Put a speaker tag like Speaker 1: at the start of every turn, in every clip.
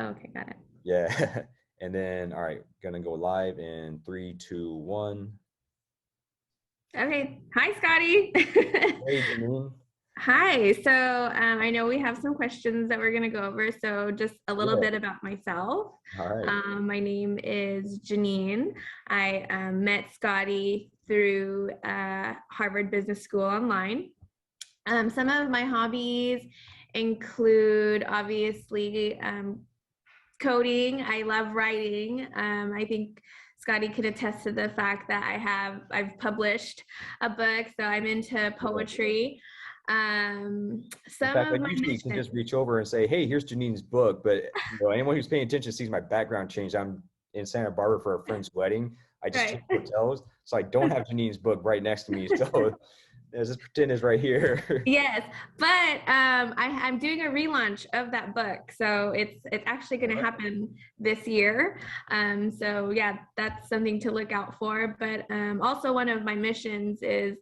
Speaker 1: Oh, okay, got it.
Speaker 2: Yeah. And then, all right, gonna go live in 3, 2, 1.
Speaker 1: Okay. Hi, Scotty.
Speaker 2: Hey, Janine.
Speaker 1: Hi. So I know we have some questions that we're going to go over. So just a little
Speaker 2: Yeah.
Speaker 1: bit about myself.
Speaker 2: All right.
Speaker 1: My name is Janine. I met Scotty through Harvard Business School online. Some of my hobbies include obviously coding. I love writing. I think Scotty can attest to the fact that I've published a book, so I'm into
Speaker 2: Yeah.
Speaker 1: poetry.
Speaker 2: In
Speaker 1: Some
Speaker 2: fact, I
Speaker 1: of my
Speaker 2: usually can
Speaker 1: missions.
Speaker 2: just reach over and say, "Hey, here's Janine's book." But anyone who's paying attention sees my background change. I'm in Santa Barbara for a friend's wedding. I just
Speaker 1: Right.
Speaker 2: changed hotels, so I don't have Janine's book right next to me. So let's just pretend it's right here.
Speaker 1: Yes, but I'm doing a relaunch of that book, so it's actually going to happen this year. So yeah, that's something to look out for. But also one of my missions is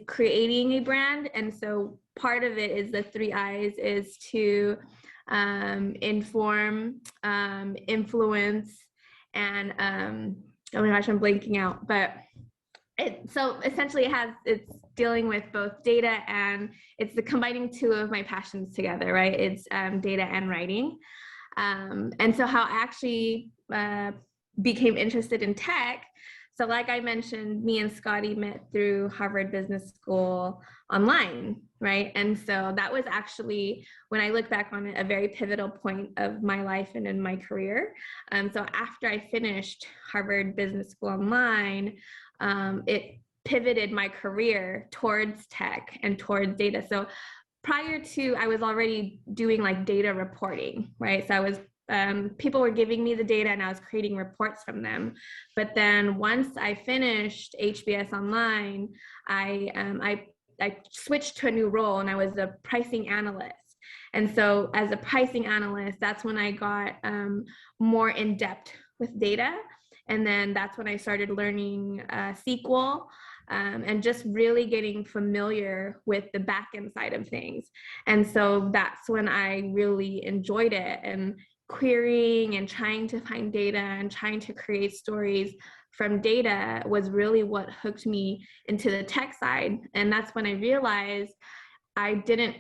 Speaker 1: creating a brand, and so part of it is the 3 I's is to inform, influence, and oh my gosh, I'm blanking out, but. So essentially it's dealing with both data and it's the combining two of my passions together, right? It's data and writing. And so how I actually became interested in tech. So like I mentioned, me and Scotty met through Harvard Business School online, right? And so that was actually, when I look back on it, a very pivotal point of my life and in my career. So after I finished Harvard Business School online, it pivoted my career towards tech and towards data. So prior to, I was already doing like data reporting, right? So I was people were giving me the data and I was creating reports from them. But then once I finished HBS online, I switched to a new role and I was a pricing analyst. And so as a pricing analyst, that's when I got more in depth with data. And then that's when I started learning SQL and just really getting familiar with the back end side of things. And so that's when I really enjoyed it, and querying and trying to find data and trying to create stories from data was really what hooked me into the tech side. And that's when I realized I didn't,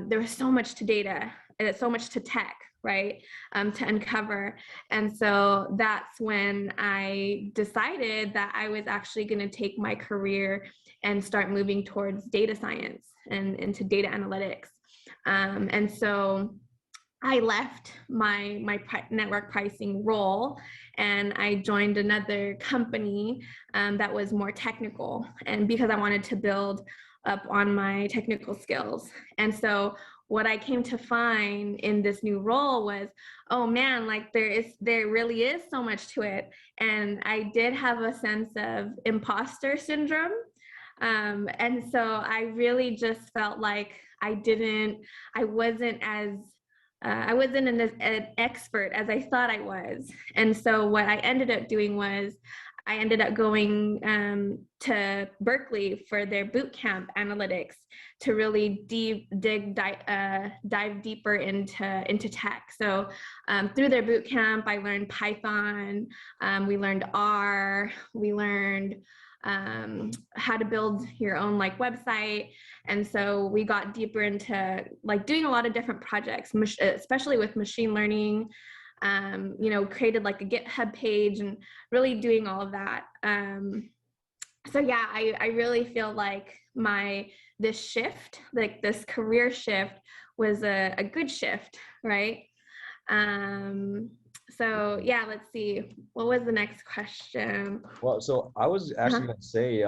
Speaker 1: there was so much to data and so much to tech, right, to uncover. And so that's when I decided that I was actually going to take my career and start moving towards data science and into data analytics. And so I left my network pricing role and I joined another company that was more technical, and because I wanted to build up on my technical skills. And so what I came to find in this new role was, oh man, like there really is so much to it. And I did have a sense of imposter syndrome. And so I really just felt like I wasn't an expert as I thought I was. And so what I ended up doing was I ended up going to Berkeley for their boot camp analytics to really dive deeper into tech. So through their boot camp, I learned Python, we learned R, we learned how to build your own like website. And so we got deeper into like doing a lot of different projects, especially with machine learning, created like a GitHub page and really doing all of that. So yeah, I really feel like this shift, like this career shift was a good shift, right? So yeah, let's see. What was the next question?
Speaker 2: Well, so I was actually going to say,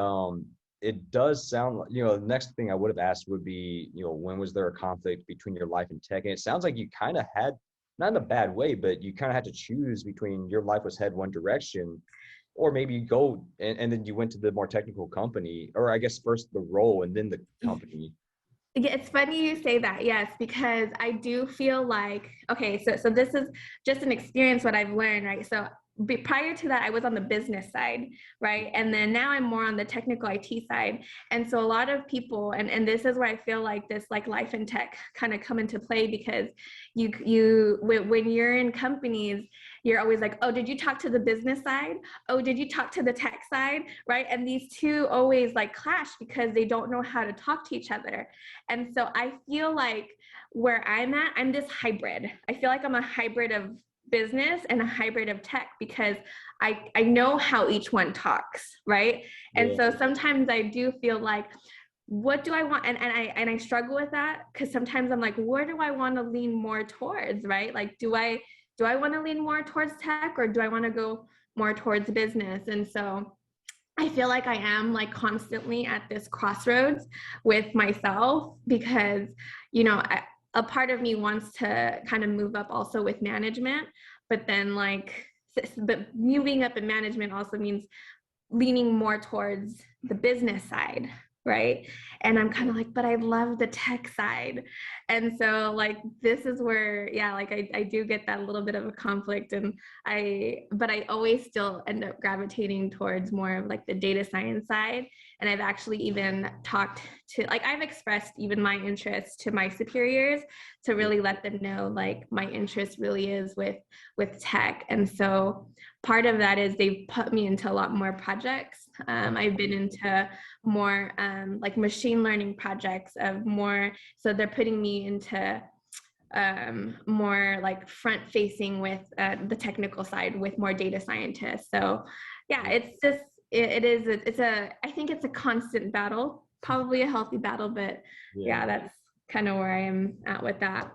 Speaker 2: it does sound like, the next thing I would have asked would be, when was there a conflict between your life and tech? And it sounds like you kind of had, not in a bad way, but you kind of had to choose between your life was head one direction, or maybe you go and then you went to the more technical company, or I guess first the role and then the company.
Speaker 1: Yeah, it's funny you say that, yes, because I do feel like, okay, so this is just an experience what I've learned, right? So prior to that, I was on the business side, right? And then now I'm more on the technical IT side. And so a lot of people, and this is where I feel like this like life and tech kind of come into play, because when you're in companies, you're always like, oh, did you talk to the business side? Oh, did you talk to the tech side? Right? And these two always like clash because they don't know how to talk to each other. And so I feel like where I'm at, I'm this hybrid. I feel like I'm a hybrid of business and a hybrid of tech, because I know how each one talks, right? And
Speaker 2: Yeah.
Speaker 1: so sometimes I do feel like, what do I want? And I struggle with that, because sometimes I'm like, where do I want to lean more towards, right? Like, do I want to lean more towards tech, or do I want to go more towards business? And so I feel like I am like constantly at this crossroads with myself, because, you know, a part of me wants to kind of move up also with management, but then but moving up in management also means leaning more towards the business side, right? And I'm kind of like, but I love the tech side. And so like, this is where, yeah, like I do get that little bit of a conflict, but I always still end up gravitating towards more of like the data science side. And I've actually even talked to, like, I've expressed even my interest to my superiors to really let them know like my interest really is with tech. And so part of that is they've put me into a lot more projects. I've been into more like machine learning projects of more, so they're putting me into more like front facing with the technical side with more data scientists. So yeah, it's just, I think it's a constant battle, probably a healthy battle, but yeah, that's kind of where I am at with that.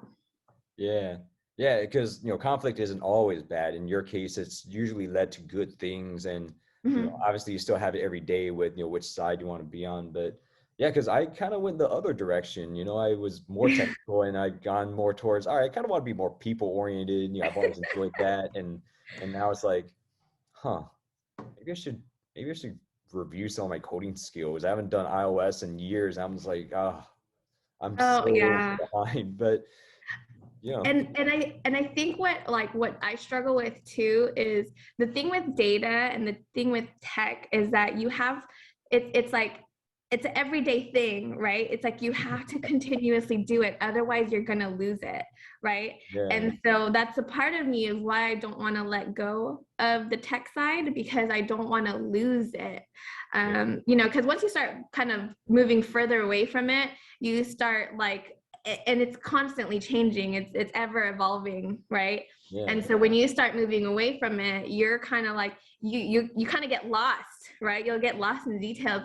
Speaker 2: Yeah. Yeah, because conflict isn't always bad. In your case, it's usually led to good things, and obviously you still have it every day with which side you want to be on. But yeah, because I kind of went the other direction. I was more technical, and I've gone more towards, all right, I kind of want to be more people oriented. I've always enjoyed that, and now it's like, huh, maybe I should review some of my coding skills. I haven't done iOS in years. I'm just like, I'm
Speaker 1: Oh
Speaker 2: so
Speaker 1: yeah.
Speaker 2: behind. But
Speaker 1: And I think what I struggle with too is the thing with data and the thing with tech is that you have, it's like, it's an everyday thing, right? It's like you have to continuously do it, otherwise you're gonna lose it, right?
Speaker 2: yeah,
Speaker 1: And so that's a part of me is why I don't want to let go of the tech side, because I don't want to lose it. Because once you start kind of moving further away from it, you start like, and it's constantly changing, it's ever evolving, right?
Speaker 2: yeah,
Speaker 1: And so when you start moving away from it, you're kind of like, you kind of get lost, right? You'll get lost in the details,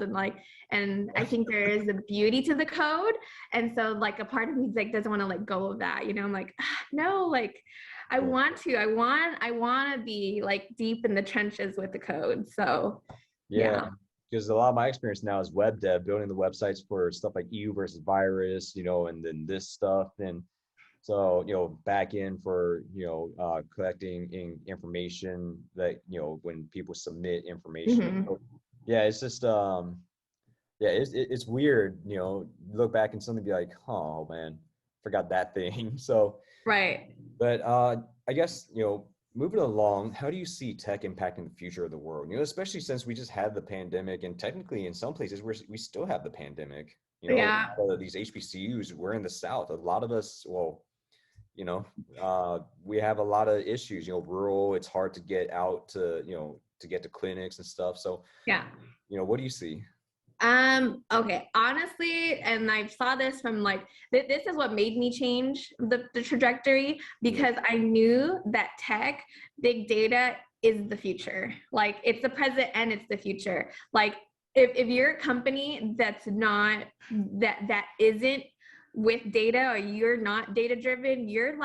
Speaker 1: and I think there is a beauty to the code. And so like a part of me like doesn't want to let go of that, I'm like, no, like I want to be like deep in the trenches with the code. So
Speaker 2: yeah. Because a lot of my experience now is web dev, building the websites for stuff like EU versus virus, and then this stuff. And so, back in for, collecting information that, when people submit information. So, yeah, it's just, yeah, it's weird, look back and suddenly be like, oh man, forgot that thing. So,
Speaker 1: right.
Speaker 2: but I guess, moving along, how do you see tech impacting the future of the world? Especially since we just had the pandemic, and technically in some places we still have the pandemic.
Speaker 1: Yeah.
Speaker 2: These HBCUs, we're in the South. A lot of us, well, we have a lot of issues. Rural. It's hard to get out to to get to clinics and stuff. So
Speaker 1: Yeah.
Speaker 2: what do you see?
Speaker 1: Okay, honestly, and I saw this from like, this is what made me change the trajectory, because I knew that tech, big data is the future. Like it's the present and it's the future. Like if you're a company that's not, that isn't with data, or you're not data driven, you're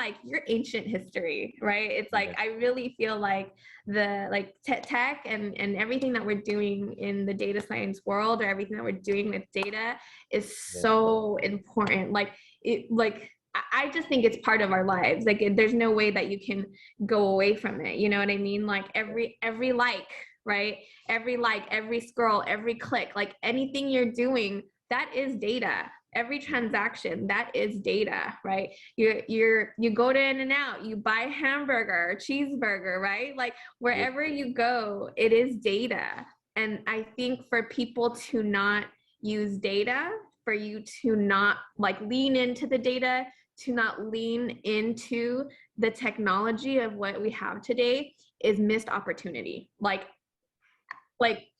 Speaker 1: ancient history, right? It's like, I really feel like the tech and everything that we're doing in the data science world, or everything that we're doing with data is so important. I just think it's part of our lives. Like there's no way that you can go away from it. You know what I mean? Like every like, right? Every like, every scroll, every click, like anything you're doing, that is data. every transaction, that is data, right? You go to In-N-Out, you buy a hamburger, a cheeseburger, right? Like wherever you go, it is data. And I think for people to not use data, for you to not like lean into the data, to not lean into the technology of what we have today is missed opportunity. Like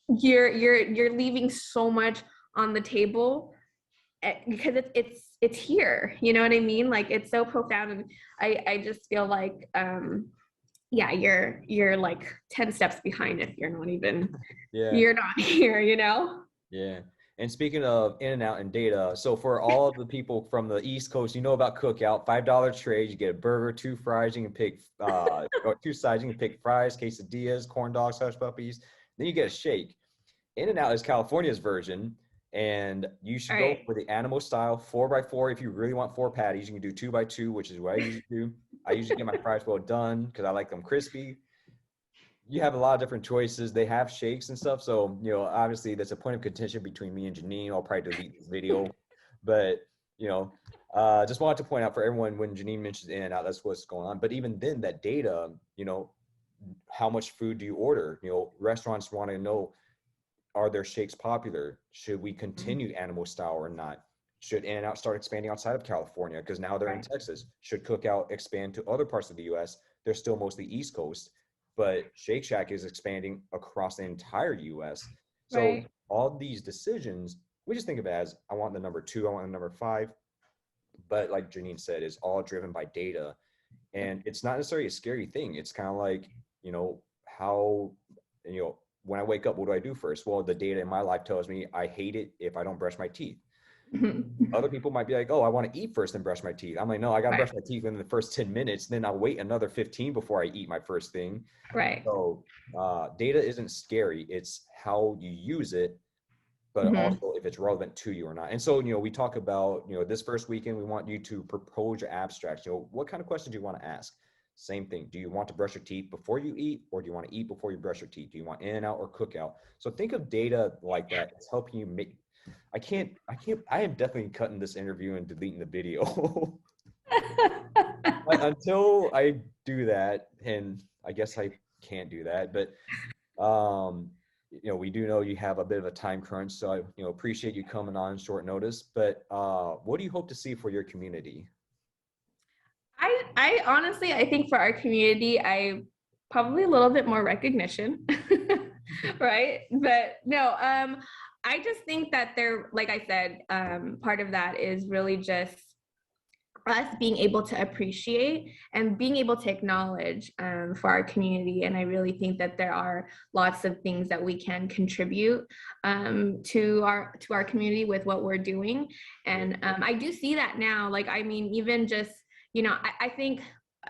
Speaker 1: you're leaving so much on the table because it's here, you know what I mean? Like it's so profound. And I just feel like yeah, you're like 10 steps behind if you're not even you're not here, you know?
Speaker 2: Yeah. And speaking of In-N-Out and data, so for all of the people from the East Coast, you know about Cookout, $5 trade, you get a burger, 2 fries, you can pick or 2 sides, you can pick fries, quesadillas, corn dogs, hush puppies, then you get a shake. In-N-Out is California's version, and you should go for the animal style 4x4. If you really want 4 patties, you can do 2x2, which is what I usually do. I usually get my fries well done because I like them crispy. You have a lot of different choices. They have shakes and stuff. So, you know, obviously there's a point of contention between me and Janine. I'll probably delete this video, but you know, just wanted to point out for everyone when Janine mentions In-N-Out, that's what's going on. But even then that data, you know, how much food do you order? You know, restaurants want to know, are their shakes popular? Should we continue animal style or not? Should In-N-Out start expanding outside of California? Because now they're in Texas. Should Cookout expand to other parts of the US? They're still mostly East Coast, but Shake Shack is expanding across the entire US. So all these decisions, we just think of it as, I want the number 2, I want the number 5. But like Janine said, it's all driven by data. And it's not necessarily a scary thing. It's kind of like, you know, how, you know, when I wake up, what do I do first? Well, the data in my life tells me I hate it if I don't brush my teeth. Other people might be like, oh, I want to eat first and brush my teeth. I'm like, no, I got to brush my teeth in the first 10 minutes. Then I'll wait another 15 before I eat my first thing. So data isn't scary. It's how you use it, but also if it's relevant to you or not. And so, you know, we talk about, you know, this first weekend, we want you to propose your abstracts. You know, what kind of questions do you want to ask? Same thing. Do you want to brush your teeth before you eat, or do you want to eat before you brush your teeth? Do you want In-N-Out or Cookout? So think of data like that. It's helping you make, I am definitely cutting this interview and deleting the video. Until I do that, and I guess I can't do that, but you know, we do know you have a bit of a time crunch, so I, you know, appreciate you coming on short notice. But what do you hope to see for your community?
Speaker 1: I honestly, I think for our community, I probably a little bit more recognition, right? But no, I just think that they're, like I said, part of that is really just us being able to appreciate and being able to acknowledge for our community. And I really think that there are lots of things that we can contribute to our community with what we're doing. And I do see that now. Like, I mean, even just, you know, I think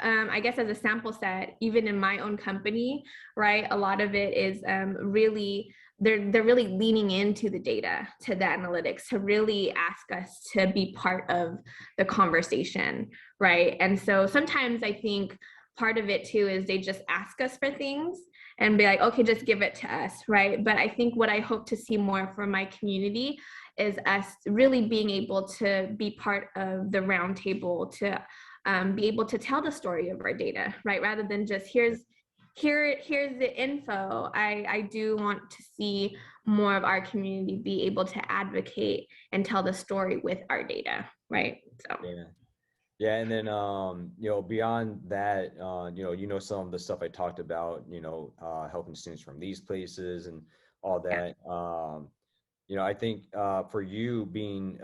Speaker 1: I guess as a sample set, even in my own company, right, a lot of it is really, they're really leaning into the data, to the analytics, to really ask us to be part of the conversation, right? And so sometimes I think part of it too is they just ask us for things and be like, okay, just give it to us, right? But I think what I hope to see more from my community is us really being able to be part of the roundtable, to be able to tell the story of our data, right? Rather than just here's the info. I do want to see more of our community be able to advocate and tell the story with our data, right? So
Speaker 2: yeah, and then you know, beyond that, you know some of the stuff I talked about, you know, helping students from these places and all that. You know, I think for you being,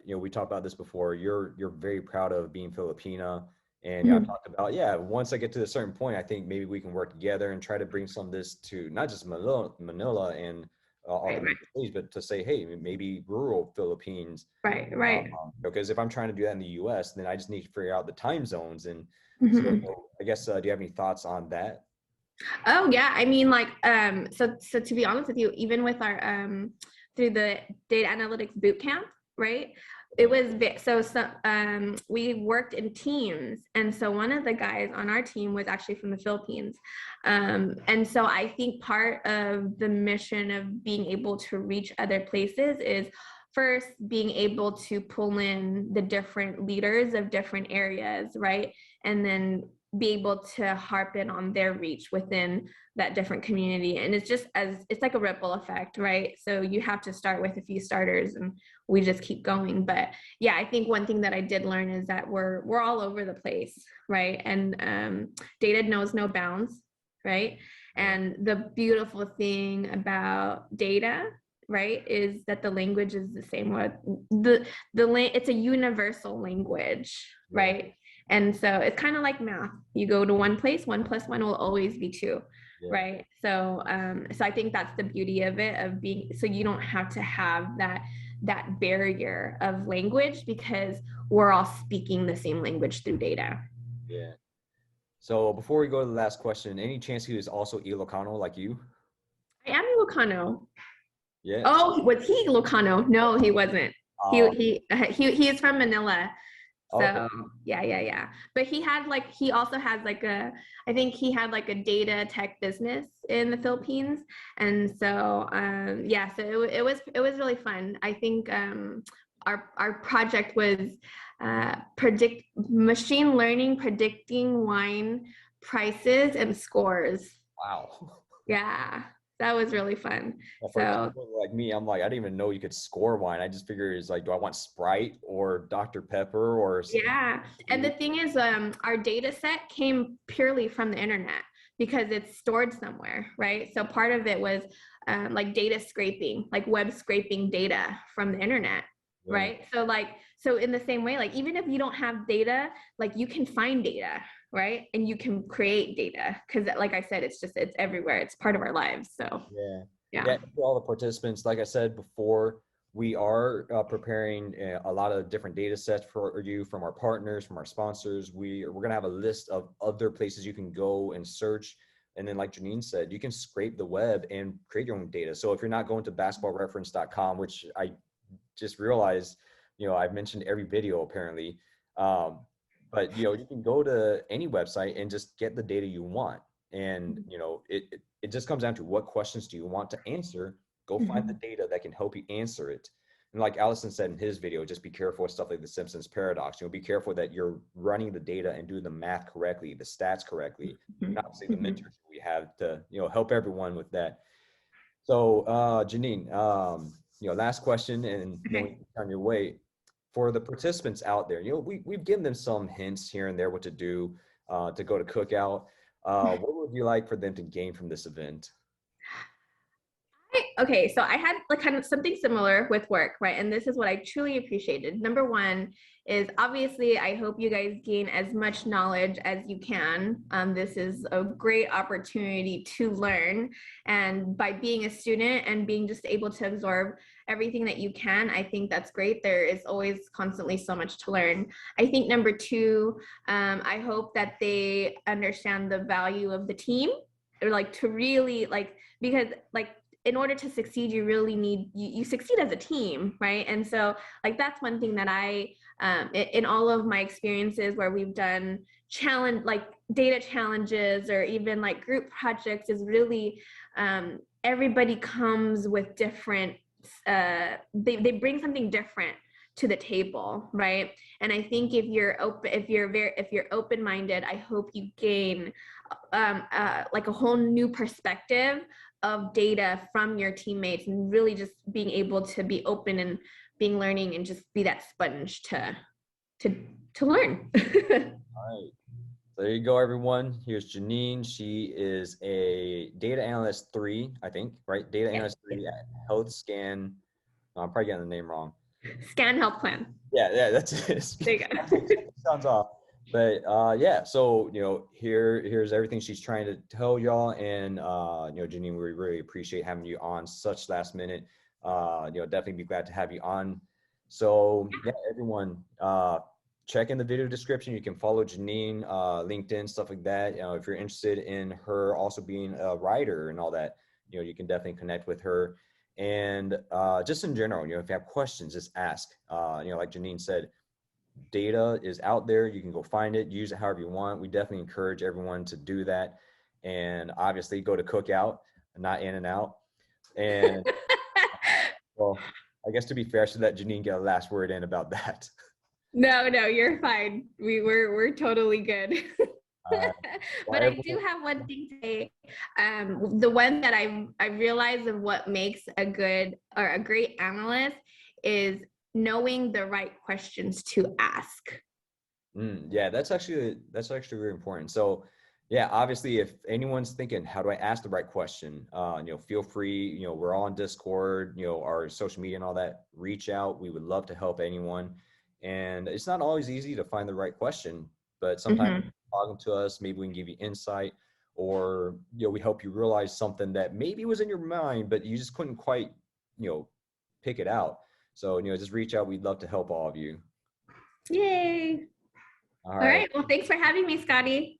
Speaker 2: you know, we talked about this before, you're very proud of being Filipina. And yeah, I've talked about, once I get to a certain point, I think maybe we can work together and try to bring some of this to not just Manila and all the cities, but to say, hey, maybe rural Philippines. Because if I'm trying to do that in the US, then I just need to figure out the time zones. And so I guess, do you have any thoughts on that?
Speaker 1: Oh yeah, I mean, like, so to be honest with you, even with our through the data analytics boot camp, right? It was we worked in teams, and so one of the guys on our team was actually from the Philippines, and so I think part of the mission of being able to reach other places is first being able to pull in the different leaders of different areas, right? And then be able to harp in on their reach within that different community. And it's like a ripple effect, right? So you have to start with a few starters and we just keep going. But yeah, I think one thing that I did learn is that we're all over the place, right? And data knows no bounds, right? And the beautiful thing about data, right, is that the language is the same. It's a universal language, right? And so it's kind of like math. You go to one place, 1+1 will always be 2, right? So so I think that's the beauty of it, of being, so you don't have to have that barrier of language because we're all speaking the same language through data.
Speaker 2: Yeah. So before we go to the last question, any chance he was also Ilocano like you?
Speaker 1: I am Ilocano.
Speaker 2: Yeah.
Speaker 1: Oh, was he Ilocano? No, he wasn't. He is from Manila. So
Speaker 2: okay.
Speaker 1: yeah. But he also has I think he had like a data tech business in the Philippines. And so yeah, so it was really fun. I think our project was machine learning predicting wine prices and scores.
Speaker 2: Wow.
Speaker 1: Yeah, that was really fun.
Speaker 2: Well, for
Speaker 1: So
Speaker 2: people like me, I'm like, I didn't even know you could score wine. I just figured it's like, do I want Sprite or Dr. Pepper or?
Speaker 1: yeah, and the thing is, our data set came purely from the internet because it's stored somewhere, right? So part of it was like data scraping, like web scraping data from the internet, right? So in the same way, like even if you don't have data, like you can find data, right? And you can create data because, like I said, it's everywhere. It's part of our lives. So
Speaker 2: yeah. For all the participants, like I said before, we are preparing a lot of different data sets for you from our partners, from our sponsors. We're going to have a list of other places you can go and search. And then like Janine said, you can scrape the web and create your own data. So if you're not going to basketballreference.com, which I just realized, I've mentioned every video apparently. But, you can go to any website and just get the data you want. And, it just comes down to what questions do you want to answer? Go find the data that can help you answer it. And like Allison said in his video, just be careful with stuff like the Simpsons paradox. Be careful that you're running the data and doing the math correctly, the stats correctly. And obviously the mentors we have to, help everyone with that. So, Janine, last question, and then we can turn your way. For the participants out there, we've given them some hints here and there what to do to go to Cookout. What would you like for them to gain from this event?
Speaker 1: Okay, so I had like kind of something similar with work, right? And this is what I truly appreciated. Number one is obviously I hope you guys gain as much knowledge as you can. This is a great opportunity to learn. And by being a student and being just able to absorb everything that you can, I think that's great. There is always constantly so much to learn. I think number two, I hope that they understand the value of the team, or like to really because in order to succeed, you really need, you succeed as a team, right? And so like, that's one thing that I, in all of my experiences where we've done data challenges or even like group projects, is really everybody comes with different, they bring something different to the table, right? And I think if you're open-minded, I hope you gain like a whole new perspective of data from your teammates, and really just being able to be open and being learning and just be that sponge to learn.
Speaker 2: All right. So there you go, everyone. Here's Janine. She is a data analyst 3, I think, right? Data analyst 3 at Health Scan. I'm probably getting the name wrong.
Speaker 1: Scan Health Plan.
Speaker 2: Yeah, that's it.
Speaker 1: There you go.
Speaker 2: Sounds off. But yeah, so here's everything she's trying to tell y'all, and Janine, we really appreciate having you on such last minute. Definitely be glad to have you on. So yeah, everyone, check in the video description. You can follow Janine, LinkedIn, stuff like that. If you're interested in her also being a writer and all that, you can definitely connect with her. And just in general, if you have questions, just ask. Like Janine said, data is out there. You can go find it, use it however you want. We definitely encourage everyone to do that. And obviously go to Cookout, not In-N-Out. And well, I guess to be fair, so that Janine get a last word in about that.
Speaker 1: No, you're fine. We're totally good.
Speaker 2: Uh,
Speaker 1: But
Speaker 2: well,
Speaker 1: I do have one thing to say. The one that I realize of what makes a good or a great analyst is knowing the right questions to ask.
Speaker 2: Yeah, that's actually very important. So, yeah, obviously, if anyone's thinking, how do I ask the right question? Feel free. We're all on Discord. Our social media and all that. Reach out. We would love to help anyone. And it's not always easy to find the right question, but sometimes
Speaker 1: Mm-hmm.
Speaker 2: talking to us, maybe we can give you insight, or we help you realize something that maybe was in your mind, but you just couldn't quite, pick it out. So, just reach out. We'd love to help all of you.
Speaker 1: Yay.
Speaker 2: All
Speaker 1: All
Speaker 2: right.
Speaker 1: right. Well, thanks for having me, Scotty.